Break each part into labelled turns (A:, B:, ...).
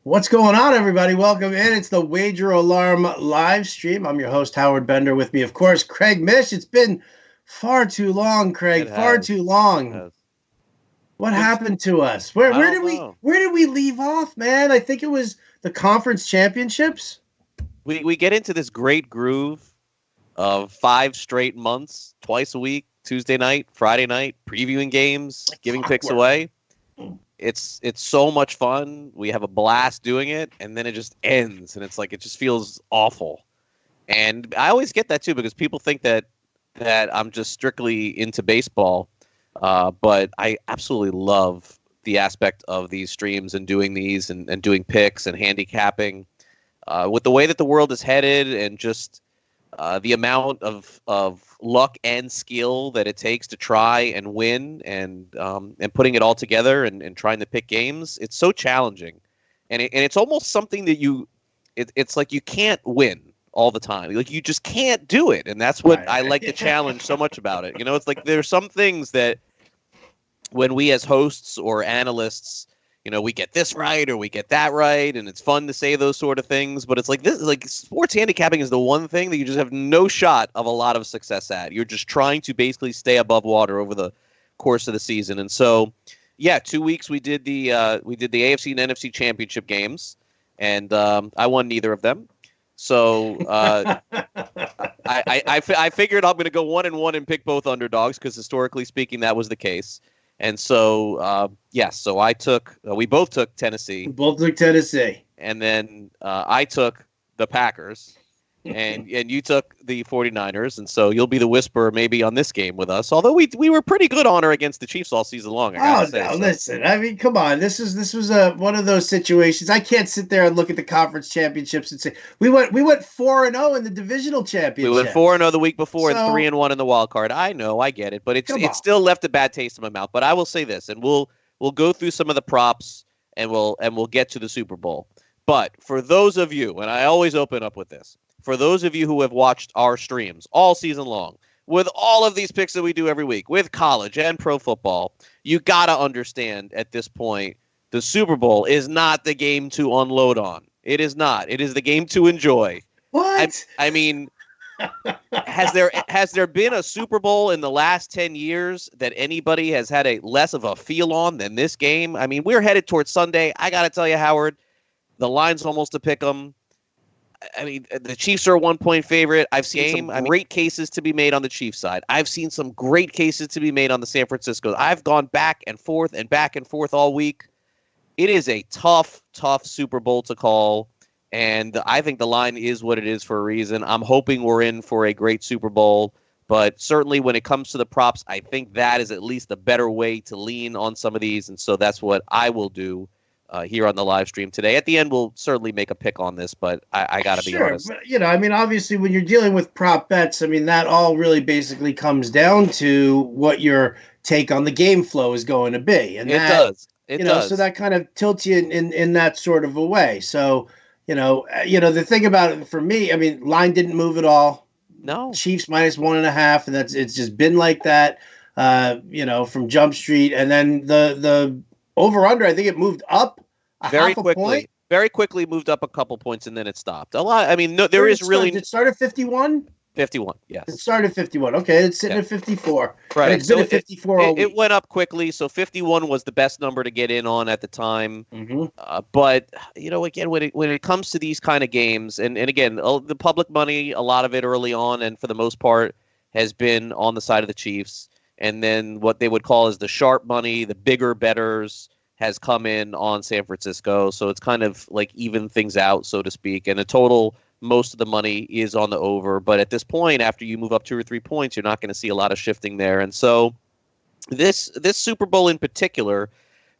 A: What's going on, everybody? Welcome in. It's the Wager Alarm live stream. I'm your host, Howard Bender. With me, of course, Craig Mish. It's been far too long, Craig. Far too long. What happened to us? Where did we leave off, man? I think it was the conference championships.
B: We get into this great groove of 5 straight months, twice a week, Tuesday night, Friday night, previewing games, giving picks away. It's so much fun. We have a blast doing it, and then it just ends, and it's like it just feels awful. And I always get that too, because people think that I'm just strictly into baseball, but I absolutely love the aspect of these streams and doing these and doing picks and handicapping. With the way that the world is headed, and just the amount of luck and skill that it takes to try and win, and putting it all together and trying to pick games, it's so challenging, and it's almost something that it's like you can't win all the time. Like, you just can't do it, and that's what I like the challenge so much about it. It's like there's some things that when we as hosts or analysts, we get this right or we get that right, and it's fun to say those sort of things. But it's like this, like sports handicapping is the one thing that you just have no shot of a lot of success at. You're just trying to basically stay above water over the course of the season. And so, 2 weeks we did the AFC and NFC championship games, and I won neither of them. So I figured I'm going to go 1-1 and pick both underdogs, because historically speaking, that was the case. And so, so we both took Tennessee.
A: We both took Tennessee.
B: And then I took the Packers, and you took the 49ers. And so you'll be the whisperer maybe on this game with us. Although we were pretty good on her against the Chiefs all season long.
A: Listen. I mean, come on. This was one of those situations. I can't sit there and look at the conference championships and say we went 4-0 in the divisional championship.
B: We went 4-0 the week before, and 3-1 in the wild card. I know, I get it, but it's still left a bad taste in my mouth. But I will say this, and we'll go through some of the props, and we'll get to the Super Bowl. But for those of you, and I always open up with this, for those of you who have watched our streams all season long, with all of these picks that we do every week, with college and pro football, you got to understand at this point, the Super Bowl is not the game to unload on. It is not. It is the game to enjoy.
A: What?
B: I mean, has there been a Super Bowl in the last 10 years that anybody has had a less of a feel on than this game? I mean, we're headed towards Sunday. I got to tell you, Howard, the line's almost a pick 'em. I mean, the Chiefs are a 1-point favorite. I've seen some great cases to be made on the Chiefs side. I've seen some great cases to be made on the San Francisco. I've gone back and forth all week. It is a tough Super Bowl to call, and I think the line is what it is for a reason. I'm hoping we're in for a great Super Bowl, but certainly when it comes to the props, I think that is at least a better way to lean on some of these, and so that's what I will do here on the live stream today. At the end, we'll certainly make a pick on this, but I got to be honest.
A: But, I mean, obviously, when you're dealing with prop bets, I mean, that all really basically comes down to what your take on the game flow is going to be. And
B: it does.
A: So that kind of tilts you in that sort of a way. So, the thing about it for me, I mean, line didn't move at all.
B: No.
A: Chiefs -1.5, and it's just been like that, from Jump Street. And then the over-under, I think it moved up
B: very
A: half a
B: quickly.
A: point.
B: Very quickly moved up a couple points, and then it stopped. A lot. I mean, no, there is really.
A: Did it start at 51?
B: 51, yes.
A: It started at 51. Okay, it's sitting at 54.
B: Right.
A: It's been at 54 all week.
B: It went up quickly, so 51 was the best number to get in on at the time.
A: Mm-hmm.
B: But, again, when it comes to these kind of games, and again, the public money, a lot of it early on, and for the most part, has been on the side of the Chiefs. And then what they would call is the sharp money, the bigger bettors, has come in on San Francisco. So it's kind of like even things out, so to speak. And the total, most of the money is on the over. But at this point, after you move up 2 or 3 points, you're not going to see a lot of shifting there. And so this Super Bowl in particular,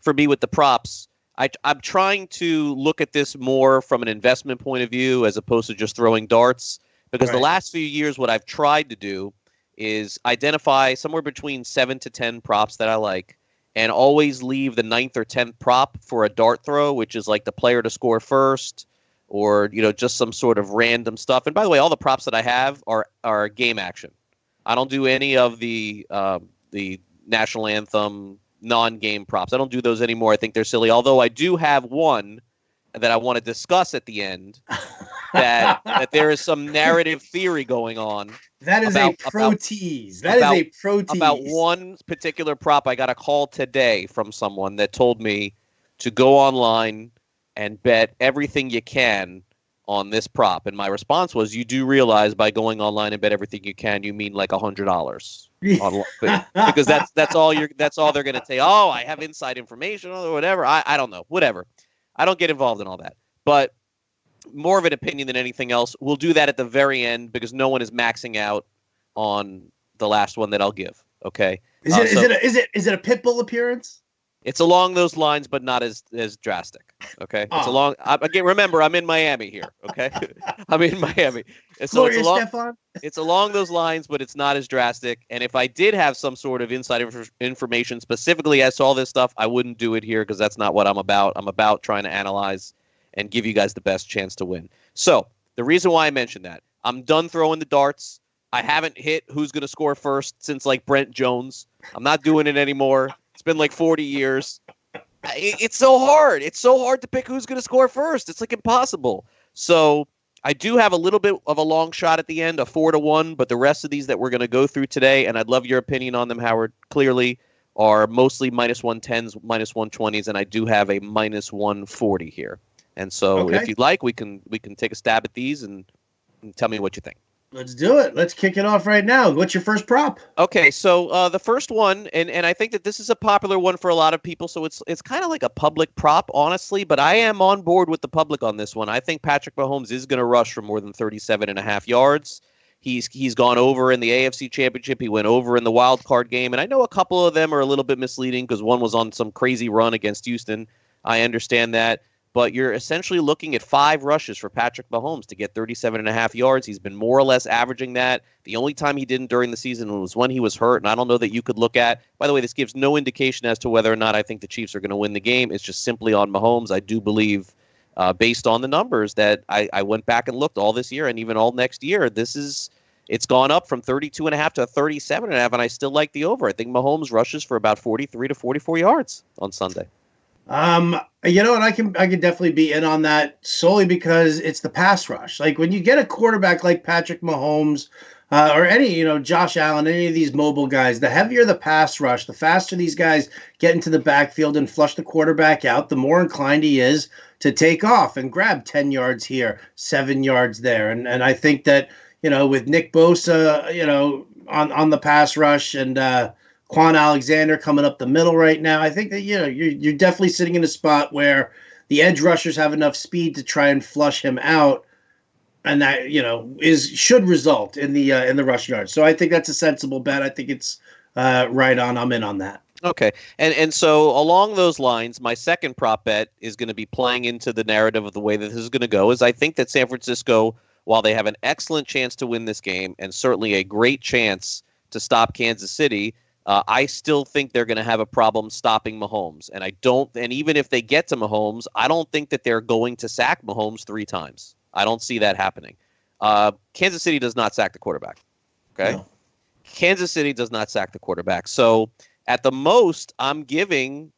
B: for me with the props, I'm trying to look at this more from an investment point of view as opposed to just throwing darts. Because the last few years, what I've tried to do is identify somewhere between 7 to 10 props that I like, and always leave the 9th or 10th prop for a dart throw, which is like the player to score first, or just some sort of random stuff. And by the way, all the props that I have are game action. I don't do any of the national anthem non-game props. I don't do those anymore. I think they're silly. Although I do have one that I want to discuss at the end. that there is some narrative theory going on.
A: That is a pro tease. That is a pro tease.
B: About one particular prop. I got a call today from someone that told me to go online and bet everything you can on this prop. And my response was, you do realize by going online and bet everything you can, you mean like $100. Because that's all they're going to say. Oh, I have inside information or whatever. I don't know. Whatever. I don't get involved in all that. But more of an opinion than anything else. We'll do that at the very end because no one is maxing out on the last one that I'll give. Okay.
A: Is it a Pitbull appearance?
B: It's along those lines, but not as drastic. Okay. It's along. Again, remember, I'm in Miami here. Okay. I'm in Miami. So it's along those lines, but it's not as drastic. And if I did have some sort of inside information specifically as to all this stuff, I wouldn't do it here because that's not what I'm about. I'm about trying to analyze and give you guys the best chance to win. So the reason why I mentioned that, I'm done throwing the darts. I haven't hit who's going to score first since like Brent Jones. I'm not doing it anymore. It's been like 40 years. It's so hard. It's so hard to pick who's going to score first. It's like impossible. So I do have a little bit of a long shot at the end, a 4-1, but the rest of these that we're going to go through today, and I'd love your opinion on them, Howard, clearly are mostly -110s, -120s, and I do have a -140 here. And so if you'd like, we can take a stab at these and tell me what you think.
A: Let's do it. Let's kick it off right now. What's your first prop?
B: Okay, so the first one, and I think that this is a popular one for a lot of people, so it's kind of like a public prop, honestly, but I am on board with the public on this one. I think Patrick Mahomes is going to rush for more than 37.5 yards. He's gone over in the AFC Championship. He went over in the wild card game, and I know a couple of them are a little bit misleading because one was on some crazy run against Houston. I understand that. But you're essentially looking at 5 rushes for Patrick Mahomes to get 37.5 yards. He's been more or less averaging that. The only time he didn't during the season was when he was hurt, and I don't know that you could look at. By the way, this gives no indication as to whether or not I think the Chiefs are going to win the game. It's just simply on Mahomes. I do believe, based on the numbers that I went back and looked all this year and even all next year, it's gone up from 32.5 to 37.5, and I still like the over. I think Mahomes rushes for about 43 to 44 yards on Sunday.
A: You know, and I can definitely be in on that solely because it's the pass rush. Like when you get a quarterback like Patrick Mahomes, or any, Josh Allen, any of these mobile guys, the heavier the pass rush, the faster these guys get into the backfield and flush the quarterback out, the more inclined he is to take off and grab 10 yards here, 7 yards there. And I think that, with Nick Bosa, on the pass rush and, Quan Alexander coming up the middle right now, I think that you're definitely sitting in a spot where the edge rushers have enough speed to try and flush him out, and that should result in the rush yards. So I think that's a sensible bet. I think it's right on. I'm in on that.
B: Okay, and so along those lines, my second prop bet is going to be playing into the narrative of the way that this is going to go. Is I think that San Francisco, while they have an excellent chance to win this game and certainly a great chance to stop Kansas City, I still think they're going to have a problem stopping Mahomes. And even if they get to Mahomes, I don't think that they're going to sack Mahomes 3 times. I don't see that happening. Kansas City does not sack the quarterback. Okay. No. Kansas City does not sack the quarterback. So at the most, I'm giving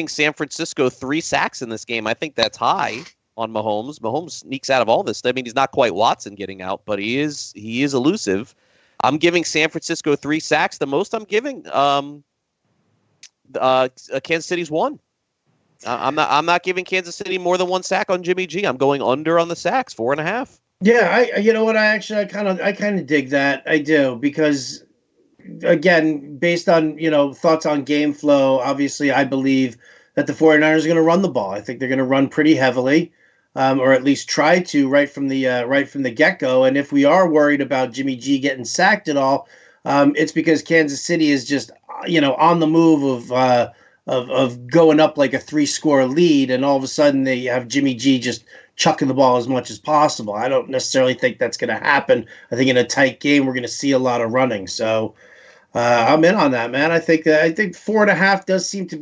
B: San Francisco 3 sacks in this game. I think that's high on Mahomes. Mahomes sneaks out of all this. I mean, he's not quite Watson getting out, but he is elusive. I'm giving San Francisco 3 sacks. The most I'm giving Kansas City's 1. I'm not giving Kansas City more than 1 sack on Jimmy G. I'm going under on the sacks, 4.5.
A: Yeah, you know what? I kind of dig that. I do, because again, based on thoughts on game flow, obviously I believe that the 49ers are going to run the ball. I think they're going to run pretty heavily. Or at least try to right from the get-go. And if we are worried about Jimmy G getting sacked at all, it's because Kansas City is just on the move of going up like a 3-score lead, and all of a sudden they have Jimmy G just chucking the ball as much as possible. I don't necessarily think that's going to happen. I think in a tight game we're going to see a lot of running. So I'm in on that, man. I think 4.5 does seem to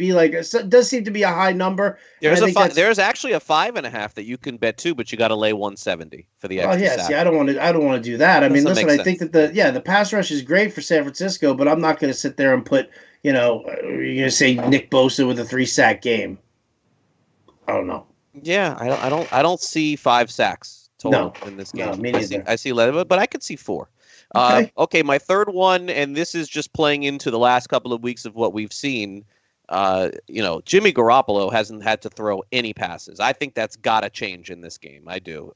A: be a high number.
B: There's actually a 5.5 that you can bet too, but you got to lay 170 for the extra.
A: Oh yeah, see, I don't want to do that. I mean, listen, I think that the pass rush is great for San Francisco, but I'm not going to sit there and put you're going to say Nick Bosa with a 3-sack game. I don't know.
B: Yeah, I don't see 5 sacks total in this game.
A: No, me neither.
B: I see 11, but I could see 4. Okay, my third one, and this is just playing into the last couple of weeks of what we've seen. Jimmy Garoppolo hasn't had to throw any passes. I think that's got to change in this game. I do.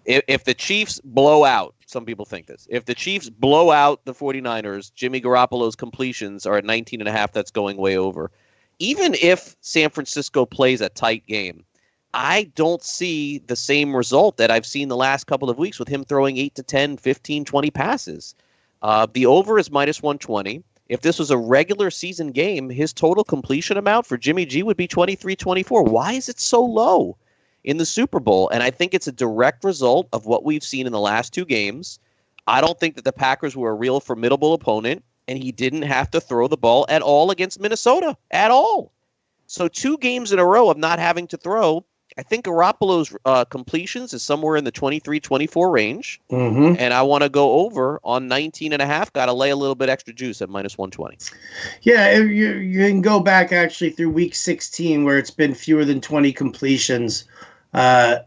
B: If the Chiefs blow out, some people think this, if the Chiefs blow out the 49ers, Jimmy Garoppolo's completions are at 19.5. That's going way over. Even if San Francisco plays a tight game, I don't see the same result that I've seen the last couple of weeks with him throwing 8 to 10, 15, 20 passes. The over is minus 120. If this was a regular season game, his total completion amount for Jimmy G would be 23-24. Why is it so low in the Super Bowl? And I think it's a direct result of what we've seen in the last 2 games. I don't think that the Packers were a real formidable opponent, and he didn't have to throw the ball at all against Minnesota, at all. So 2 games in a row of not having to throw. I think Garoppolo's completions is somewhere in the 23-24 range, and I want to go over on 19.5. Got to lay a little bit extra juice at minus 120.
A: Yeah, you can go back actually through week 16 where it's been fewer than 20 completions, in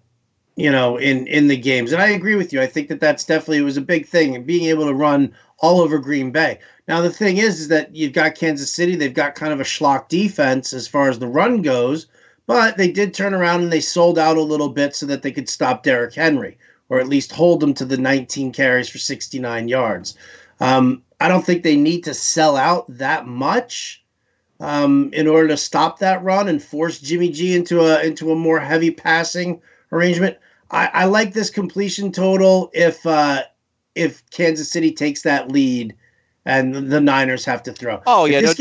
A: the games. And I agree with you. I think that's definitely, it was a big thing, and being able to run all over Green Bay. Now, the thing is that you've got Kansas City. They've got kind of a schlock defense as far as the run goes, but they did turn around and they sold out a little bit so that they could stop Derrick Henry, or at least hold him to the 19 carries for 69 yards. I don't think they need to sell out that much in order to stop that run and force Jimmy G into a more heavy passing arrangement. I like this completion total if Kansas City takes that lead and the Niners have to throw.
B: Oh yeah,
A: if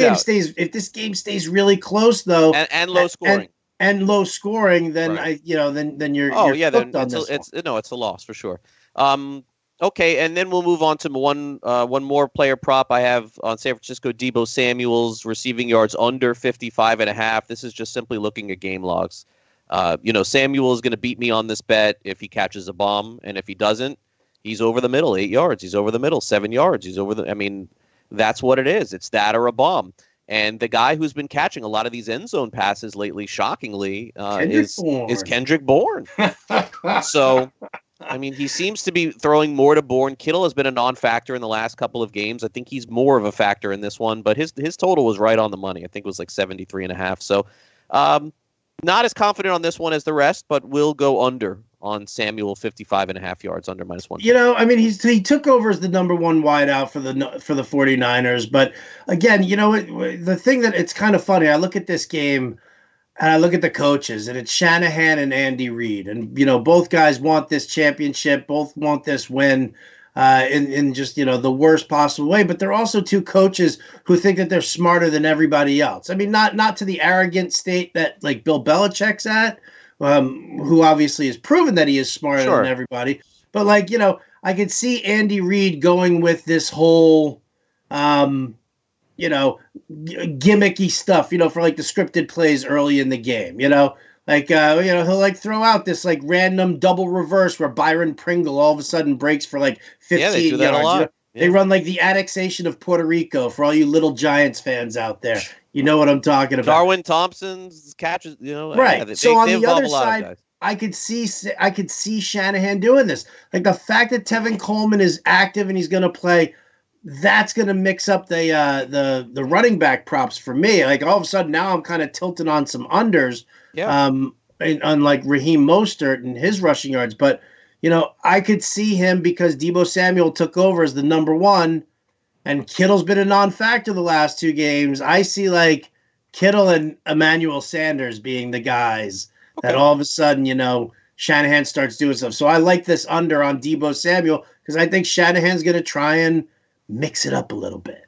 A: this game stays really close though,
B: and low scoring.
A: And low scoring, then
B: right.
A: then you're
B: it's a loss for sure. Okay, and then we'll move on to one more player prop I have on San Francisco. Deebo Samuel's receiving yards under 55.5. This is just simply looking at game logs. Samuel is going to beat me on this bet if he catches a bomb, and if he doesn't, he's over the middle, 8 yards. He's over the middle, 7 yards. That's what it is. It's that or a bomb. And the guy who's been catching a lot of these end zone passes lately, shockingly, is Kendrick Bourne. So, he seems to be throwing more to Bourne. Kittle has been a non-factor in the last couple of games. I think he's more of a factor in this one, but his total was right on the money. I think it was like 73.5. So, not as confident on this one as the rest, but will go under on Samuel, 55.5 yards, under minus 1.
A: He took over as the number 1 wideout for the 49ers. But again, the thing that it's kind of funny, I look at this game and I look at the coaches, and it's Shanahan and Andy Reid. And, both guys want this championship, both want this win in just, the worst possible way. But they're also 2 coaches who think that they're smarter than everybody else. Not to the arrogant state that like Bill Belichick's at, who obviously has proven that he is smarter than everybody. But I could see Andy Reid going with this whole, gimmicky stuff, for like the scripted plays early in the game, he'll like throw out this like random double reverse where Byron Pringle all of a sudden breaks for like 15 yards. They run like the annexation of Puerto Rico for all you little Giants fans out there. You know what I'm talking about.
B: Darwin Thompson's catches,
A: right. So on the other side, I could see Shanahan doing this. Like the fact that Tevin Coleman is active and he's going to play, that's going to mix up the running back props for me. Like all of a sudden now I'm kind of tilting on some unders. Yeah. Unlike Raheem Mostert and his rushing yards, but I could see him because Deebo Samuel took over as the number 1. And Kittle's been a non-factor the last 2 games. I see like Kittle and Emmanuel Sanders being the guys that all of a sudden, Shanahan starts doing stuff. So I like this under on Deebo Samuel because I think Shanahan's going to try and mix it up a little bit.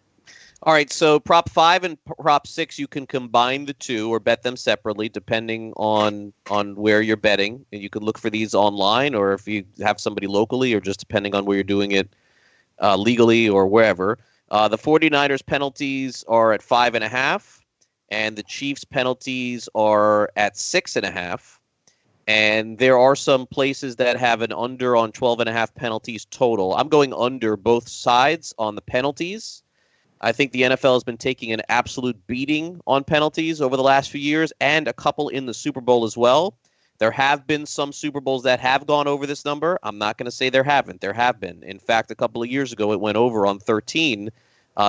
B: All right, so prop 5 and prop 6, you can combine the 2 or bet them separately depending on where you're betting. And you can look for these online or if you have somebody locally or just depending on where you're doing it legally or wherever. The 49ers penalties are at 5.5, and the Chiefs penalties are at 6.5. And there are some places that have an under on 12.5 penalties total. I'm going under both sides on the penalties. I think the NFL has been taking an absolute beating on penalties over the last few years, and a couple in the Super Bowl as well. There have been some Super Bowls that have gone over this number. I'm not going to say there haven't. There have been. In fact, a couple of years ago, it went over on 13.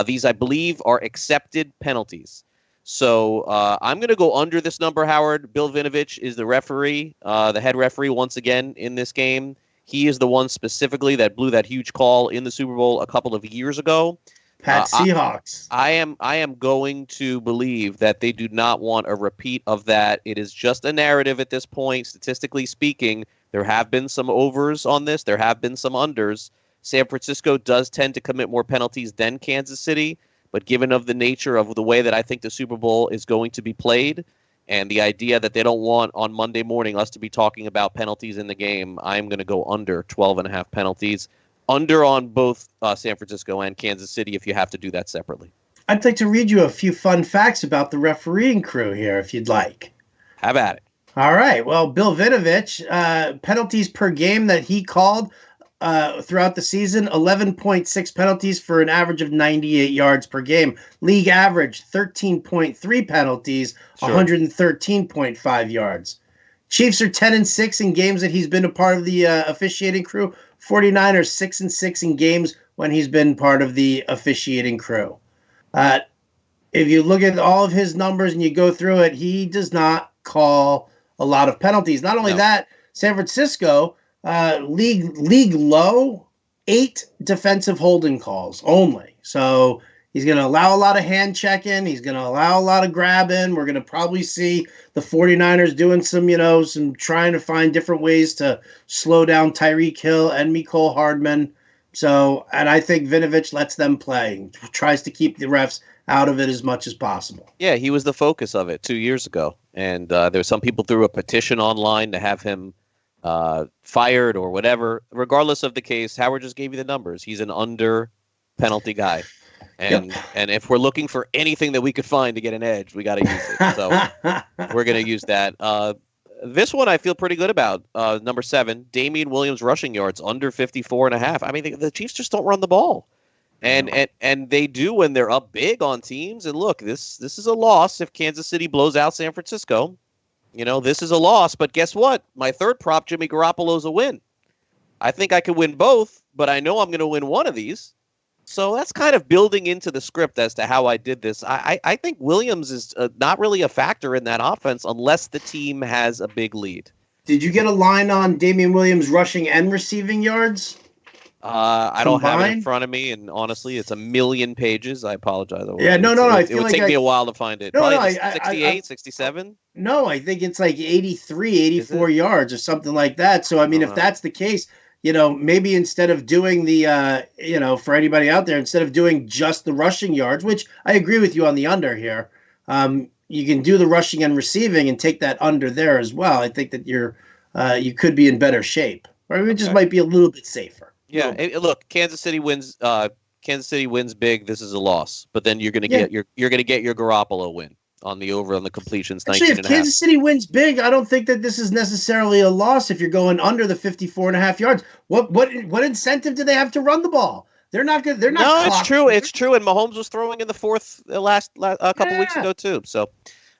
B: These, I believe, are accepted penalties. So I'm going to go under this number, Howard. Bill Vinovich is the referee, the head referee once again in this game. He is the one specifically that blew that huge call in the Super Bowl a couple of years ago.
A: Pat Seahawks.
B: I am going to believe that they do not want a repeat of that. It is just a narrative at this point. Statistically speaking, there have been some overs on this. There have been some unders. San Francisco does tend to commit more penalties than Kansas City, but given of the nature of the way that I think the Super Bowl is going to be played and the idea that they don't want on Monday morning us to be talking about penalties in the game, I'm going to go under 12.5 penalties. Under on both San Francisco and Kansas City if you have to do that separately.
A: I'd like to read you a few fun facts about the refereeing crew here, if you'd like.
B: Have at it.
A: All right. Well, Bill Vinovich, penalties per game that he called throughout the season, 11.6 penalties for an average of 98 yards per game. League average, 13.3 penalties, sure. 113.5 yards. Chiefs are 10-6 in games that he's been a part of the officiating crew. 49ers 6-6 in games when he's been part of the officiating crew. If you look at all of his numbers and you go through it, he does not call a lot of penalties. Not only that, San Francisco, league low, 8 defensive holding calls only. So he's going to allow a lot of hand checking. He's going to allow a lot of grabbing. We're going to probably see the 49ers doing some trying to find different ways to slow down Tyreek Hill and Mecole Hardman. So, and I think Vinovich lets them play, tries to keep the refs out of it as much as possible.
B: Yeah, he was the focus of it 2 years ago. And there's some people threw a petition online to have him fired or whatever. Regardless of the case, Howard just gave you the numbers. He's an under penalty guy. And if we're looking for anything that we could find to get an edge, we got to use it. So we're going to use that. This one I feel pretty good about. Number 7, Damian Williams rushing yards under 54.5. I mean, the Chiefs just don't run the ball. And they do when they're up big on teams. And look, this is a loss if Kansas City blows out San Francisco. You know, this is a loss. But guess what? My third prop, Jimmy Garoppolo's a win. I think I could win both, but I know I'm going to win one of these. So that's kind of building into the script as to how I did this. I think Williams is not really a factor in that offense unless the team has a big lead.
A: Did you get a line on Damian Williams rushing and receiving yards?
B: I don't have it in front of me, and honestly, it's a million pages. I apologize.
A: Yeah, no.
B: It would take me a while to find it. Probably 68, 67?
A: No, I think it's like 83, 84 yards or something like that. So, I mean, if that's the case, maybe instead of doing the, for anybody out there, instead of doing just the rushing yards, which I agree with you on the under here, you can do the rushing and receiving and take that under there as well. I think that you could be in better shape, or it just might be a little bit safer.
B: Yeah, look, Kansas City wins. Kansas City wins big. This is a loss, but then you're gonna get your Garoppolo win on the over on the completions.
A: Actually, if Kansas City wins big, I don't think that this is necessarily a loss. If you're going under the 54.5 yards, what incentive do they have to run the ball? They're not good. They're not.
B: No, it's true. It's true. And Mahomes was throwing in the fourth last couple weeks ago too. So,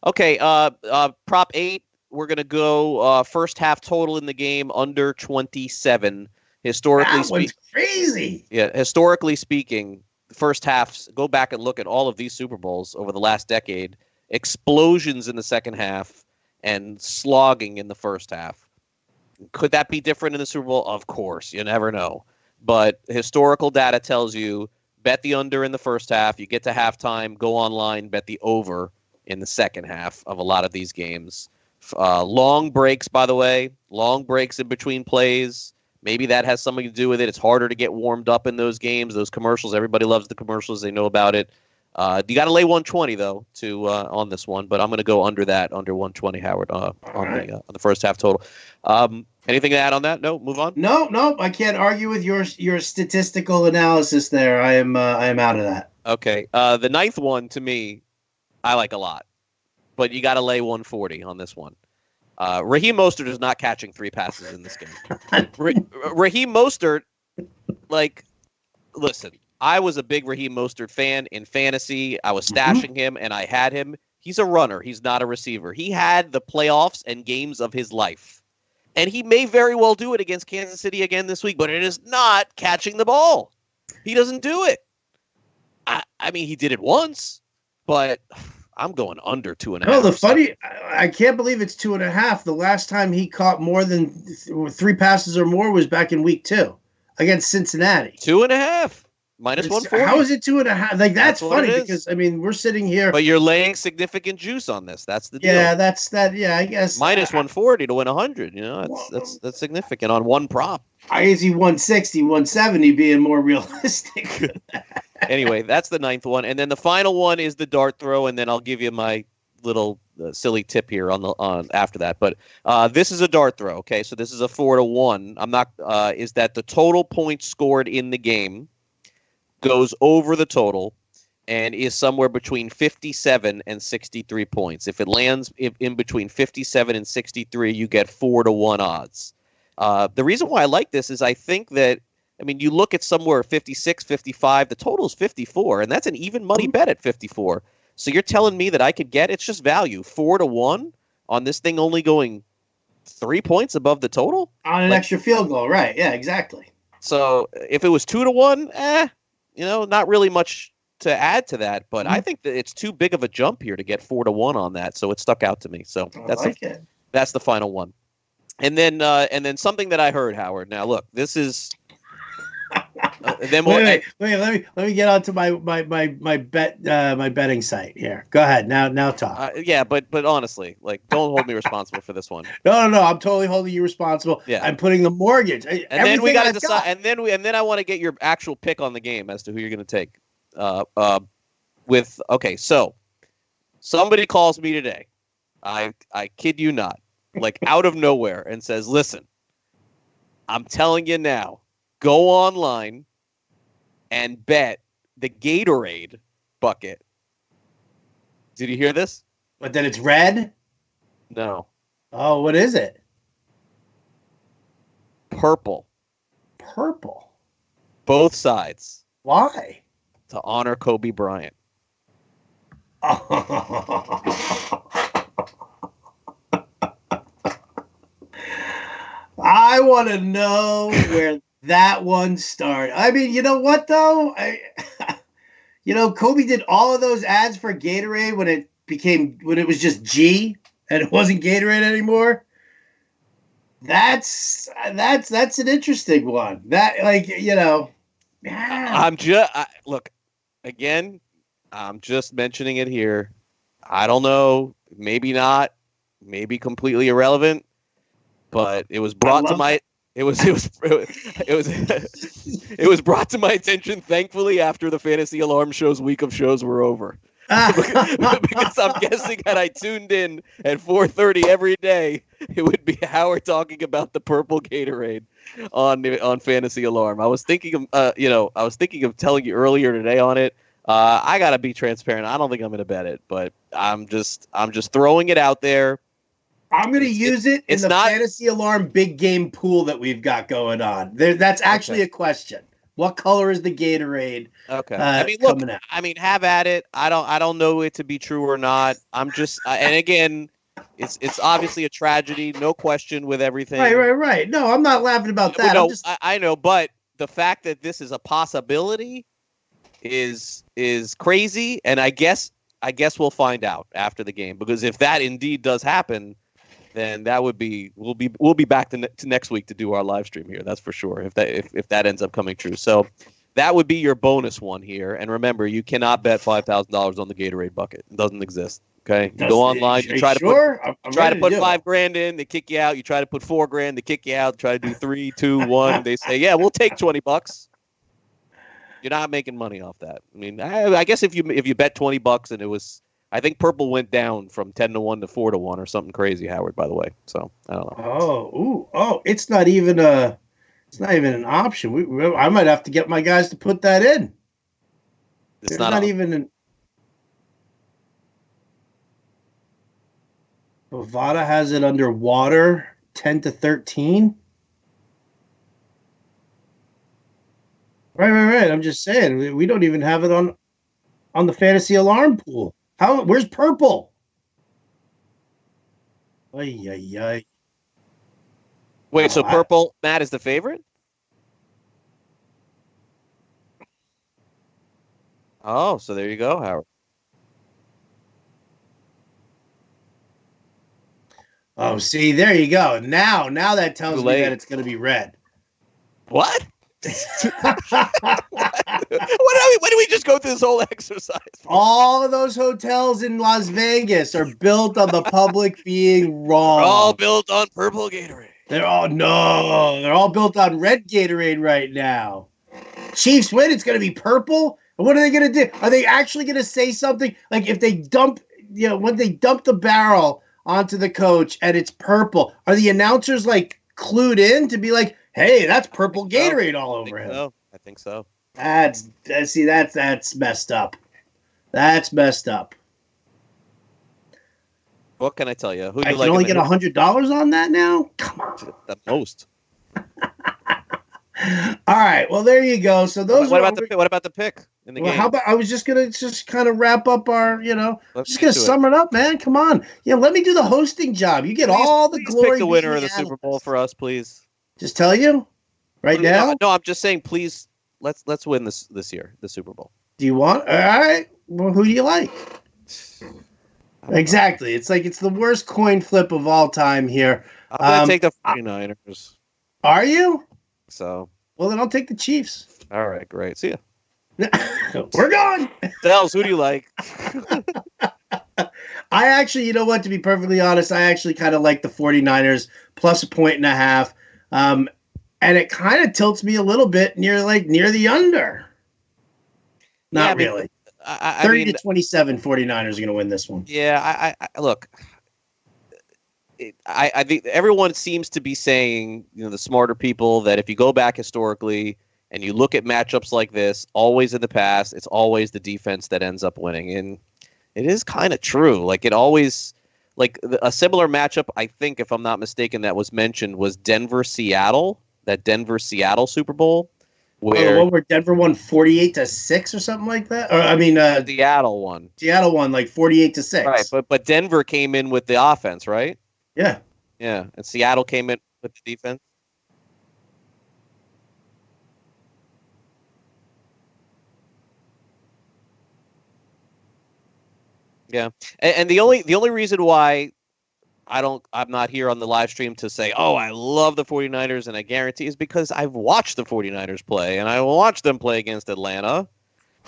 B: okay. Prop 8. We're gonna go first half total in the game under 27. Historically speaking,
A: crazy.
B: Yeah, historically speaking, the first halves. Go back and look at all of these Super Bowls over the last decade. Explosions in the second half and slogging in the first half. Could that be different in the Super Bowl? Of course, you never know. But historical data tells you bet the under in the first half. You get to halftime, go online, bet the over in the second half of a lot of these games. Long breaks, by the way, long breaks in between plays. Maybe that has something to do with it. It's harder to get warmed up in those games, those commercials. Everybody loves the commercials. They know about it. You got to lay 120 though on this one, but I'm going to go under 120, Howard, on the first half total. Anything to add on that? No, move on.
A: No, I can't argue with your statistical analysis there. I am out of that.
B: Okay, the ninth one to me, I like a lot, but you got to lay 140 on this one. Raheem Mostert is not catching 3 passes in this game. Raheem Mostert, listen. I was a big Raheem Mostert fan in fantasy. I was stashing him, and I had him. He's a runner. He's not a receiver. He had the playoffs and games of his life. And he may very well do it against Kansas City again this week, but it is not catching the ball. He doesn't do it. I mean, he did it once, but I'm going under 2.5.
A: No, the funny, I can't believe it's 2.5. The last time he caught more than 3 passes or more was back in week 2 against Cincinnati.
B: 2.5. Minus 140.
A: How is it 2.5? Like, that's funny because, I mean, we're sitting here.
B: But you're laying significant juice on this. That's the deal.
A: Yeah, that's that. Yeah, I guess.
B: Minus 140 to win 100. You know, that's significant on one prop.
A: I see 160, 170 being more realistic.
B: Anyway, that's the 9th one. And then the final one is the dart throw. And then I'll give you my little silly tip here on after that. But this is a dart throw. Okay, so this is a 4-1. I'm not. Is that the total points scored in the game goes over the total and is somewhere between 57 and 63 points. If it lands in between 57 and 63, you get 4-1 odds. The reason why I like this is I think that, I mean, you look at somewhere 56, 55, the total is 54, and that's an even money bet at 54. So you're telling me that I could get, it's just value, 4-1 on this thing only going 3 points above the total?
A: On an extra field goal, right. Yeah, exactly.
B: So if it was 2-1, you know, not really much to add to that, but I think that it's too big of a jump here to get 4-1 on that, so it stuck out to me. So that's the final one. And then something that I heard, Howard. Now look, this is. Then
A: wait. Let me get onto my bet my betting site here. Go ahead now. Talk.
B: Yeah, but honestly, like, don't hold me responsible for this one.
A: No. I'm totally holding you responsible.
B: Yeah.
A: I'm putting the mortgage.
B: And then we got to decide. And then I want to get your actual pick on the game as to who you're going to take. So somebody calls me today. I kid you not, like out of nowhere, and says, "Listen, I'm telling you now, go online and bet the Gatorade bucket." Did you hear this?
A: But then it's red?
B: No.
A: Oh, what is it?
B: Purple.
A: Purple.
B: Both sides.
A: Why?
B: To honor Kobe Bryant.
A: I want to know where that one started. I mean, you know what, though? Kobe did all of those ads for Gatorade when it was just G and it wasn't Gatorade anymore. That's an interesting one.
B: Look, again, I'm just mentioning it here. I don't know, maybe not, maybe completely irrelevant, but it was brought to my it was brought to my attention, thankfully, after the Fantasy Alarm Show's week of shows were over. Because I'm guessing had I tuned in at 4:30 every day, it would be Howard talking about the purple Gatorade on Fantasy Alarm. I was thinking of telling you earlier today on it. I gotta be transparent. I don't think I'm gonna bet it, but I'm just throwing it out there.
A: I'm going to use it in the Fantasy Alarm big game pool that we've got going on. That's actually a question. What color is the Gatorade?
B: Okay. Have at it. I don't know it to be true or not. I'm just, and again, it's obviously a tragedy, no question with everything.
A: Right. No, I'm not laughing about that.
B: No, I know, but the fact that this is a possibility is crazy, and I guess we'll find out after the game, because if that indeed does happen, then that would be we'll be back to next week to do our live stream here. That's for sure. If that ends up coming true, so that would be your bonus one here. And remember, you cannot bet $5,000 on the Gatorade bucket. It doesn't exist. Okay, you go online. You try to put $5,000 in, they kick you out. You try to put $4,000, they kick you out. Try to do 3, 2, 1. They say, yeah, we'll take $20. You're not making money off that. I mean, I guess if you bet $20 and it was. I think purple went down from 10-1 to 4-1 or something crazy, Howard, by the way. So I don't know.
A: It's not even an option. I might have to get my guys to put that in.
B: It's not even
A: an. Bovada has it underwater, 10 to 13. Right. I'm just saying we don't even have it on the fantasy alarm pool. Where's purple? Ay.
B: Wait, so purple, Matt, is the favorite? Oh, so there you go, Howard.
A: Oh, see, there you go. Now that tells me that it's going to be red.
B: What? Why do we just go through this whole exercise?
A: All of those hotels in Las Vegas are built on the public being wrong.
B: They're all built on purple Gatorade.
A: They're all built on red Gatorade right now. Chiefs win, it's going to be purple. And what are they going to do? Are they actually going to say something? Like if they dump, when they dump the barrel onto the coach and it's purple, are the announcers like clued in to be like, hey, that's purple Gatorade all over him?
B: I think so.
A: That's messed up. That's messed up.
B: What can I tell you? Who do
A: I
B: you
A: can only get $100 on that now? Come on.
B: The most.
A: All right. Well, there you go. So those.
B: What about the pick in the game?
A: How about I was just gonna kind of wrap up our, just gonna sum it up, man. Come on. Let me do the hosting job. You get all the glory.
B: Pick the winner of the Super Bowl for us, please.
A: Just tell you right now.
B: No, I'm just saying, please. Let's win this year, the Super Bowl.
A: Do you want? All right. Well, who do you like? Exactly. It's like it's the worst coin flip of all time here.
B: I'm gonna take the 49ers.
A: Are you?
B: So.
A: Well, then I'll take the Chiefs.
B: All right, great. See ya.
A: We're gone.
B: Dells, who do you like?
A: I actually, you know what? To be perfectly honest, I actually kind of like the 49ers plus 1.5. And it kind of tilts me a little bit near the under. Not really. 30-27, 49ers are going to win this one.
B: Yeah, I look. I think everyone seems to be saying, the smarter people, that if you go back historically and you look at matchups like this, always in the past, it's always the defense that ends up winning. And it is kind of true. Like it always, like a similar matchup, I think, if I'm not mistaken, that was mentioned was Denver-Seattle, that Denver-Seattle Super Bowl.
A: Where Denver won 48-6 or something like that? Or
B: Seattle won.
A: Seattle won like 48-6.
B: Right, but Denver came in with the offense, right?
A: Yeah.
B: Yeah, and Seattle came in with the defense. Yeah, and the only reason why I'm not here on the live stream to say, oh, I love the 49ers and I guarantee is because I've watched the 49ers play and I watched them play against Atlanta.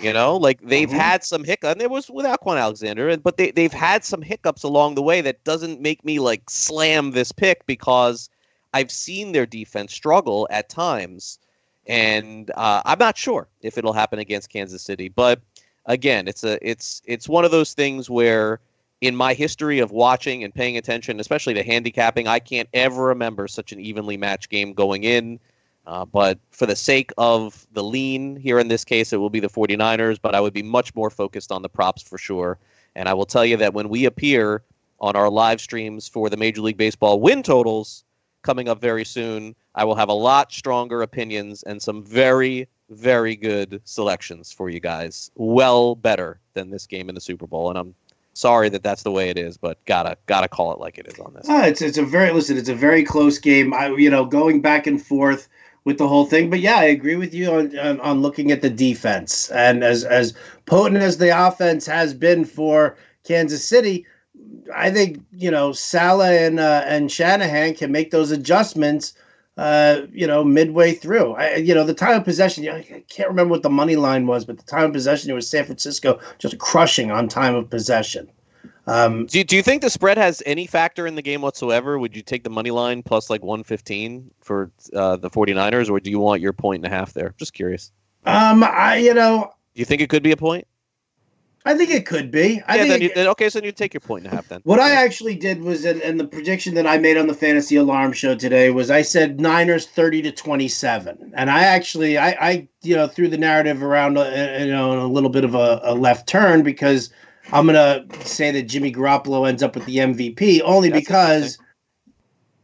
B: Like they've had some hiccups, and it was without Quan Alexander, but they've had some hiccups along the way that doesn't make me like slam this pick because I've seen their defense struggle at times, and I'm not sure if it'll happen against Kansas City. But again, it's one of those things where in my history of watching and paying attention, especially to handicapping, I can't ever remember such an evenly matched game going in. But for the sake of the lean here in this case, it will be the 49ers, but I would be much more focused on the props for sure. And I will tell you that when we appear on our live streams for the Major League Baseball win totals coming up very soon, I will have a lot stronger opinions and some very, very good selections for you guys. Well better than this game in the Super Bowl. And I'm sorry that that's the way it is, but gotta call it like it is on this.
A: It's a very close game. Going back and forth with the whole thing, but yeah, I agree with you on looking at the defense, and as potent as the offense has been for Kansas City, I think Saleh and Shanahan can make those adjustments. Midway through, the time of possession, I can't remember what the money line was, but the time of possession, it was San Francisco just crushing on time of possession.
B: Do you think the spread has any factor in the game whatsoever? Would you take the money line plus like 115 for the 49ers, or do you want your 1.5 there? Just curious. Do you think it could be a point?
A: I think it could be.
B: So you take your 1.5 then.
A: What I actually did was, and the prediction that I made on the Fantasy Alarm Show today was, I said Niners 30-27, and I actually threw the narrative around a little bit of a left turn, because I'm gonna say that Jimmy Garoppolo ends up with the MVP only because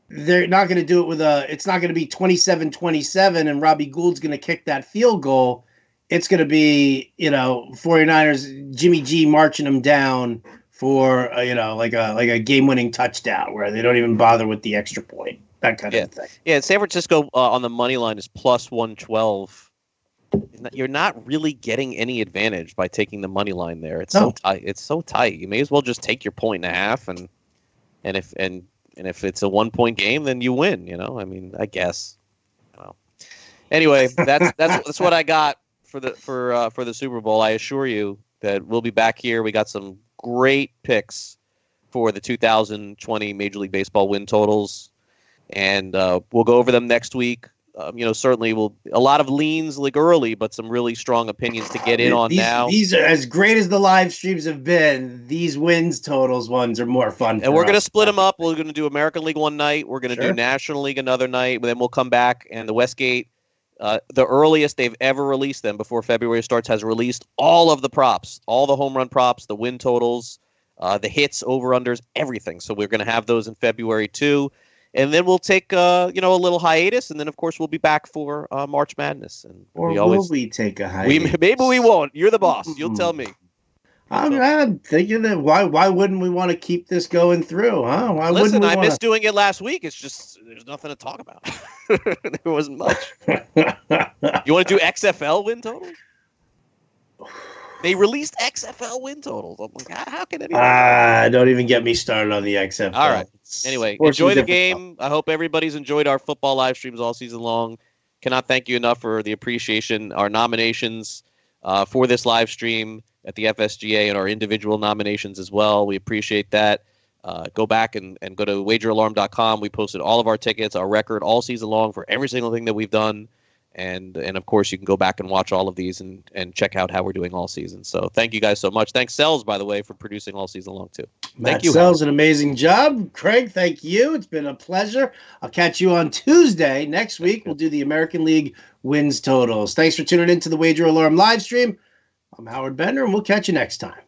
A: they're not going to do it with it's not going to be 27-27 and Robbie Gould's going to kick that field goal. It's going to be, 49ers, Jimmy G marching them down for, like a game-winning touchdown where they don't even bother with the extra point, that kind of thing.
B: Yeah, San Francisco on the money line is plus 112. You're not really getting any advantage by taking the money line there. It's so tight. It's so tight. You may as well just take your 1.5 and if it's a 1-point game, then you win. I mean, I guess. Anyway, that's what I got for the Super Bowl. I assure you that we'll be back here. We got some great picks for the 2020 Major League Baseball win totals, and we'll go over them next week. Certainly a lot of leans like early, but some really strong opinions to get in on now.
A: These are as great as the live streams have been. These wins totals ones are more fun.
B: And we're going to split them up. We're going to do American League one night. We're going to do National League another night. Then we'll come back, and the Westgate, the earliest they've ever released them before February starts, has released all of the props, all the home run props, the win totals, the hits, over-unders, everything. So we're going to have those in February too. And then we'll take a little hiatus, and then of course we'll be back for March Madness. And
A: will we take a hiatus?
B: Maybe we won't. You're the boss. You'll tell me.
A: I'm thinking that why wouldn't we want to keep this going through? Huh?
B: Listen, I missed doing it last week. It's just there's nothing to talk about. There wasn't much. You want to do XFL win totals? They released XFL win totals. I'm like, how can anyone?
A: Don't even get me started on the XFL.
B: All right. Anyway, enjoy the game. I hope everybody's enjoyed our football live streams all season long. Cannot thank you enough for the appreciation. Our nominations for this live stream at the FSGA and our individual nominations as well. We appreciate that. Go back and go to wageralarm.com. We posted all of our tickets, our record all season long for every single thing that we've done. And of course, you can go back and watch all of these and check out how we're doing all season. So thank you guys so much. Thanks, Sells, by the way, for producing all season long, too. Thank you.
A: Sells an amazing job. Craig, thank you. It's been a pleasure. I'll catch you on Tuesday. Next week, we'll do the American League wins totals. Thanks for tuning in to the Wager Alarm live stream. I'm Howard Bender, and we'll catch you next time.